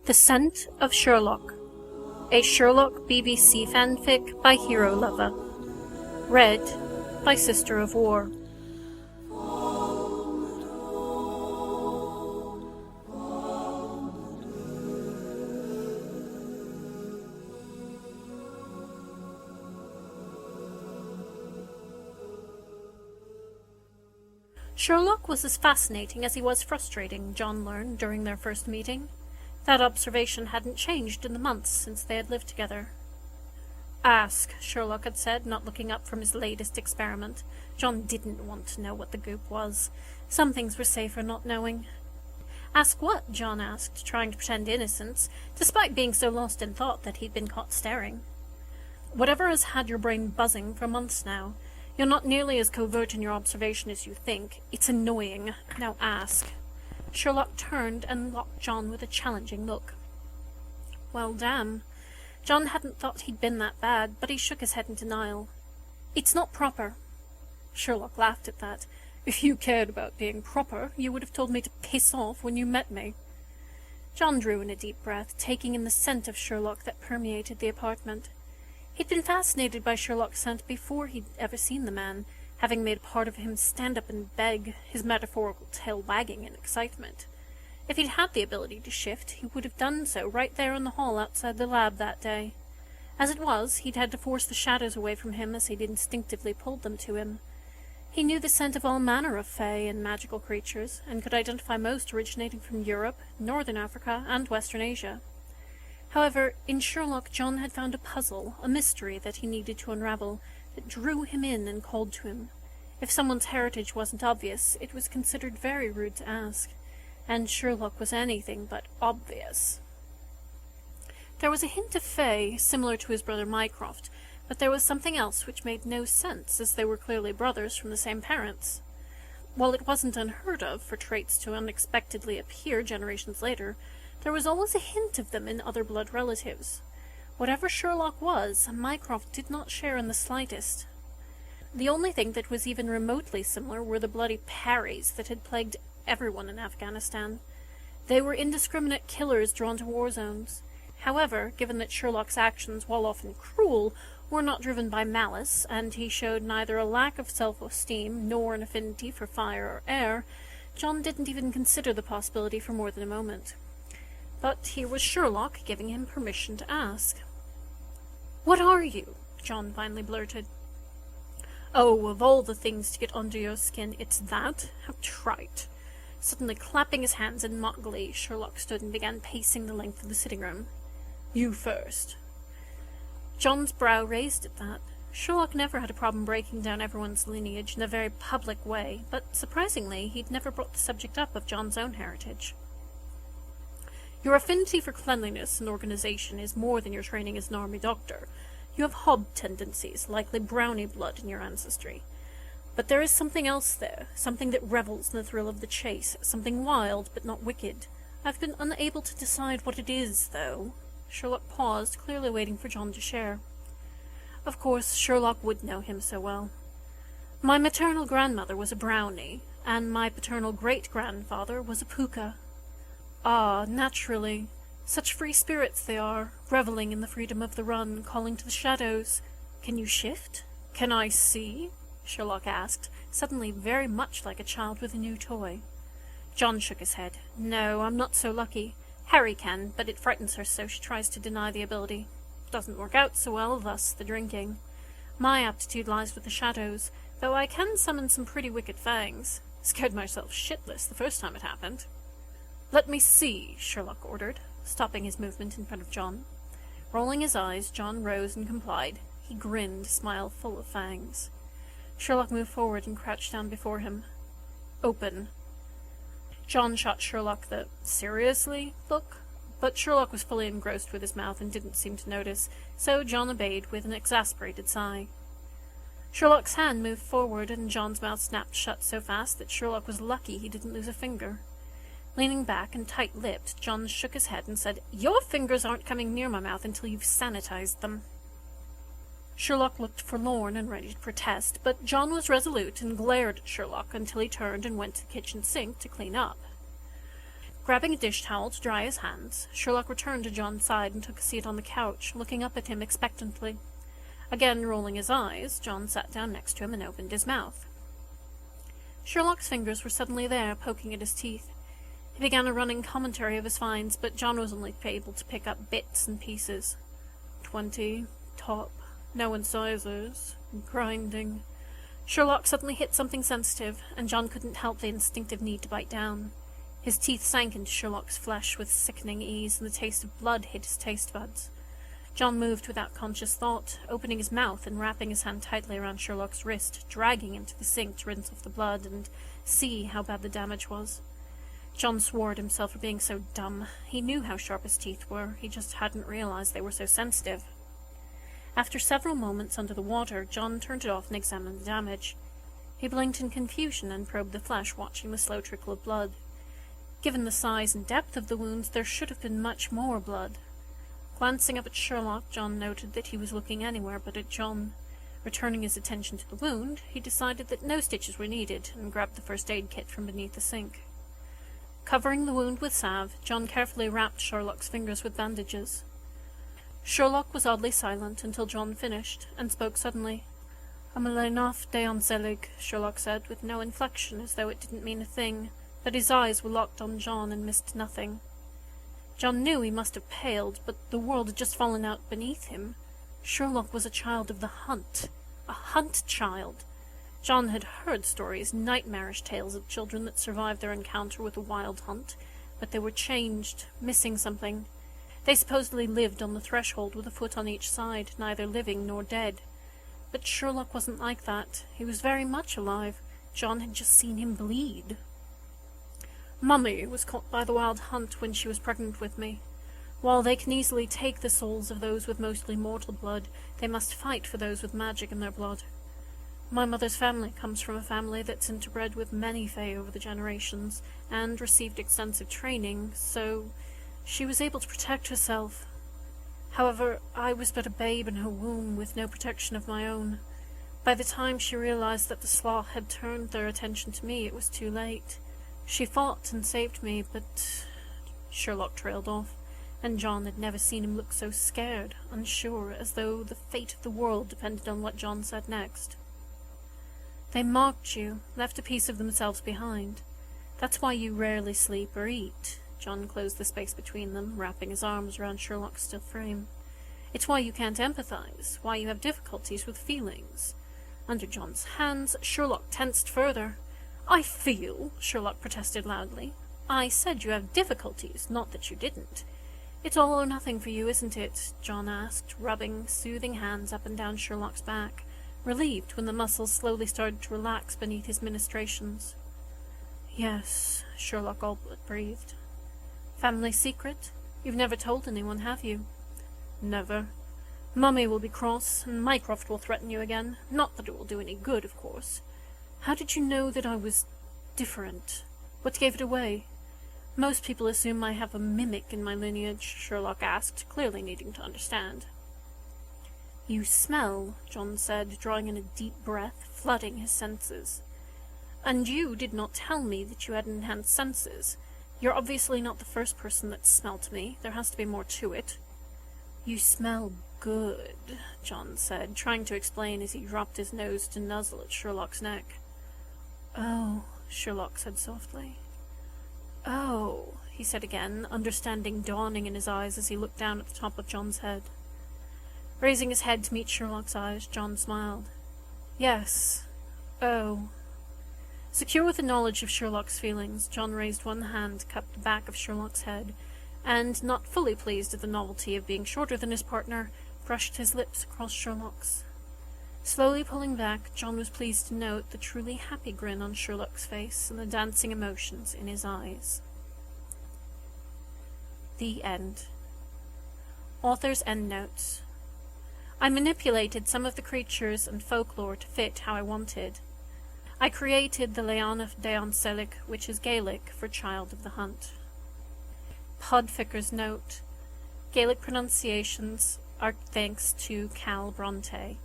The Scent of Sherlock, a Sherlock BBC fanfic by heeroluva. Read by Sister of War. Sherlock was as fascinating as he was frustrating, John learned during their first meeting. That observation hadn't changed in the months since they had lived together. "Ask," Sherlock had said, not looking up from his latest experiment. John didn't want to know what the goop was. Some things were safer not knowing. "Ask what?" John asked, trying to pretend innocence, despite being so lost in thought that he'd been caught staring. "Whatever has had your brain buzzing for months now. You're not nearly as covert in your observation as you think. It's annoying. Now ask." Sherlock turned and locked John with a challenging look. Well, damn. John hadn't thought he'd been that bad, but he shook his head in denial. "It's not proper." Sherlock laughed at that. "If you cared about being proper, you would have told me to piss off when you met me." John drew in a deep breath, taking in the scent of Sherlock that permeated the apartment. He'd been fascinated by Sherlock's scent before he'd ever seen the man, having made part of him stand up and beg, his metaphorical tail wagging in excitement. If he'd had the ability to shift, he would have done so right there in the hall outside the lab that day. As it was, he'd had to force the shadows away from him as he'd instinctively pulled them to him. He knew the scent of all manner of fae and magical creatures, and could identify most originating from Europe, Northern Africa, and Western Asia. However, in Sherlock, John had found a puzzle, a mystery that he needed to unravel, that drew him in and called to him. If someone's heritage wasn't obvious, it was considered very rude to ask, and Sherlock was anything but obvious. There was a hint of fae, similar to his brother Mycroft, but there was something else which made no sense, as they were clearly brothers from the same parents. While it wasn't unheard of for traits to unexpectedly appear generations later, there was always a hint of them in other blood relatives. Whatever Sherlock was, Mycroft did not share in the slightest. The only thing that was even remotely similar were the bloody parries that had plagued everyone in Afghanistan. They were indiscriminate killers drawn to war zones. However, given that Sherlock's actions, while often cruel, were not driven by malice, and he showed neither a lack of self-esteem nor an affinity for fire or air, John didn't even consider the possibility for more than a moment. But here was Sherlock giving him permission to ask. "What are you?" John finally blurted. "Oh, of all the things to get under your skin, it's that? How trite." Suddenly clapping his hands in mock glee, Sherlock stood and began pacing the length of the sitting room. "You first." John's brow raised at that. Sherlock never had a problem breaking down everyone's lineage in a very public way, but surprisingly, he'd never brought the subject up of John's own heritage. "Your affinity for cleanliness and organization is more than your training as an army doctor. You have hob tendencies, likely brownie blood in your ancestry. But there is something else there, something that revels in the thrill of the chase, something wild but not wicked. I've been unable to decide what it is, though." Sherlock paused, clearly waiting for John to share. Of course, Sherlock would know him so well. "My maternal grandmother was a brownie, and my paternal great-grandfather was a puka." "Ah, naturally. Such free spirits they are, reveling in the freedom of the run, calling to the shadows. Can you shift? Can I see?" Sherlock asked, suddenly very much like a child with a new toy. John shook his head. "No, I'm not so lucky. Harry can, but it frightens her so she tries to deny the ability. Doesn't work out so well, thus the drinking. My aptitude lies with the shadows, though I can summon some pretty wicked fangs. Scared myself shitless the first time it happened." "Let me see," Sherlock ordered, stopping his movement in front of John. Rolling his eyes, John rose and complied. He grinned, a smile full of fangs. Sherlock moved forward and crouched down before him. "Open." John shot Sherlock the "seriously" look, but Sherlock was fully engrossed with his mouth and didn't seem to notice, so John obeyed with an exasperated sigh. Sherlock's hand moved forward, and John's mouth snapped shut so fast that Sherlock was lucky he didn't lose a finger. Leaning back and tight-lipped, John shook his head and said, "Your fingers aren't coming near my mouth until you've sanitized them." Sherlock looked forlorn and ready to protest, but John was resolute and glared at Sherlock until he turned and went to the kitchen sink to clean up. Grabbing a dish towel to dry his hands, Sherlock returned to John's side and took a seat on the couch, looking up at him expectantly. Again rolling his eyes, John sat down next to him and opened his mouth. Sherlock's fingers were suddenly there, poking at his teeth. He began a running commentary of his finds, but John was only able to pick up bits and pieces. 20, top, no incisors, grinding. Sherlock suddenly hit something sensitive, and John couldn't help the instinctive need to bite down. His teeth sank into Sherlock's flesh with sickening ease, and the taste of blood hit his taste buds. John moved without conscious thought, opening his mouth and wrapping his hand tightly around Sherlock's wrist, dragging him to the sink to rinse off the blood and see how bad the damage was. John swore at himself for being so dumb. He knew how sharp his teeth were, he just hadn't realized they were so sensitive. After several moments under the water, John turned it off and examined the damage. He blinked in confusion and probed the flesh, watching the slow trickle of blood. Given the size and depth of the wounds, there should have been much more blood. Glancing up at Sherlock, John noted that he was looking anywhere but at John. Returning his attention to the wound, he decided that no stitches were needed and grabbed the first aid kit from beneath the sink. Covering the wound with salve, John carefully wrapped Sherlock's fingers with bandages. Sherlock was oddly silent until John finished, and spoke suddenly. "Amelenaf deonselig," Sherlock said, with no inflection, as though it didn't mean a thing, but his eyes were locked on John and missed nothing. John knew he must have paled, but the world had just fallen out beneath him. Sherlock was a child of the hunt. A hunt child. John had heard stories, nightmarish tales of children that survived their encounter with a wild hunt, but they were changed, missing something. They supposedly lived on the threshold with a foot on each side, neither living nor dead. But Sherlock wasn't like that. He was very much alive. John had just seen him bleed. "Mummy was caught by the wild hunt when she was pregnant with me. While they can easily take the souls of those with mostly mortal blood, they must fight for those with magic in their blood. My mother's family comes from a family that's interbred with many fae over the generations, and received extensive training, so she was able to protect herself. However, I was but a babe in her womb with no protection of my own. By the time she realized that the Slaugh had turned their attention to me, it was too late. She fought and saved me, but—" Sherlock trailed off, and John had never seen him look so scared, unsure, as though the fate of the world depended on what John said next. "They mocked you, left a piece of themselves behind. That's why you rarely sleep or eat." John closed the space between them, wrapping his arms around Sherlock's still frame. "It's why you can't empathize, why you have difficulties with feelings." Under John's hands, Sherlock tensed further. "I feel," Sherlock protested loudly. "I said you have difficulties, not that you didn't." "It's all or nothing for you, isn't it?" John asked, rubbing soothing hands up and down Sherlock's back, relieved when the muscles slowly started to relax beneath his ministrations. "Yes," Sherlock all but breathed. "Family secret? You've never told anyone, have you?" "Never. Mummy will be cross, and Mycroft will threaten you again. Not that it will do any good, of course. How did you know that I was different? What gave it away? Most people assume I have a mimic in my lineage," Sherlock asked, clearly needing to understand. "You smell," John said, drawing in a deep breath, flooding his senses. "And you did not tell me that you had enhanced senses. You're obviously not the first person that's smelt me. There has to be more to it." "You smell good," John said, trying to explain as he dropped his nose to nuzzle at Sherlock's neck. "Oh," Sherlock said softly. "Oh," he said again, understanding dawning in his eyes as he looked down at the top of John's head. Raising his head to meet Sherlock's eyes, John smiled. "Yes. Oh." Secure with the knowledge of Sherlock's feelings, John raised one hand to cup the back of Sherlock's head, and, not fully pleased at the novelty of being shorter than his partner, brushed his lips across Sherlock's. Slowly pulling back, John was pleased to note the truly happy grin on Sherlock's face and the dancing emotions in his eyes. The end. Author's endnotes. I manipulated some of the creatures and folklore to fit how I wanted. I created the Leanaf Deonselig, which is Gaelic for Child of the Hunt. Podfic's note. Gaelic pronunciations are thanks to Cal Bronte.